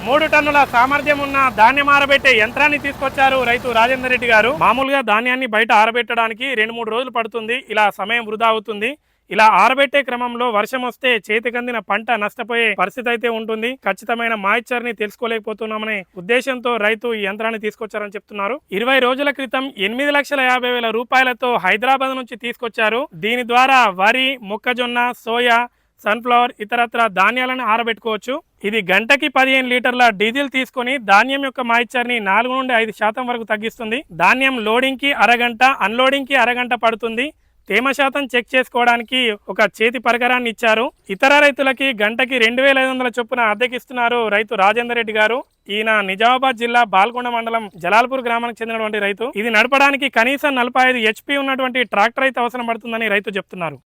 3 టన్నుల సామర్థ్యం ఉన్న ధాన్యం ఆరబెట్టే యంత్రాన్ని తీసుకొచ్చారు రైతు రాజేందర్ రెడ్డి గారు. మామూలుగా ధాన్యాన్ని బయట ఆరబెట్టడానికి 2-3 రోజులు పడుతుంది. ఇలా సమయం వృధా అవుతుంది. ఇలా ఆరబెట్టే క్రమంలో వర్షం వస్తే చేతికందిన పంట నష్టపోయే పరిస్థితి అయితే ఉంటుంది. ఖచ్చితమైన మాయిశ్చర్ ని తెలుసుకోలేకపోతున్నామనే ఉద్దేశంతో రైతు ఈ యంత్రాన్ని తీసుకొచ్చారని చెప్తున్నారు. 20 రోజుల క్రితం 8,50,000 రూపాయలతో హైదరాబాద్ నుంచి తీసుకొచ్చారు. దీని ద్వారా వరి, మొక్కజొన్న, సోయా, సన్ఫ్లవర్ ఇతరత్ర ధాన్యాలను ఆరబెట్టుకోవచ్చు. ఇది గంటకి 15 లీటర్ల డీజిల్ తీసుకుని ధాన్యం యొక్క మాయిశ్చర్ ని 4 నుండి 5% వరకు తగ్గిస్తుంది. ధాన్యం లోడింగ్ కి అరగంట, అన్లోడింగ్ కి అరగంట పడుతుంది. తేమ శాతం చెక్ చేసుకోవడానికి ఒక చేతి పరికరాన్ని ఇచ్చారు. ఇతర రైతులకి గంటకి 2,500 చొప్పున అద్దెకిస్తున్నారు రైతు రాజేందర్ రెడ్డి గారు. ఈయన నిజామాబాద్ జిల్లా బాల్కొండ మండలం జలాల్పూర్ గ్రామానికి చెందినటువంటి రైతు. ఇది నడపడానికి కనీసం 45 HP ఉన్నటువంటి ట్రాక్టర్ అయితే అవసరం పడుతుందని రైతు చెప్తున్నారు.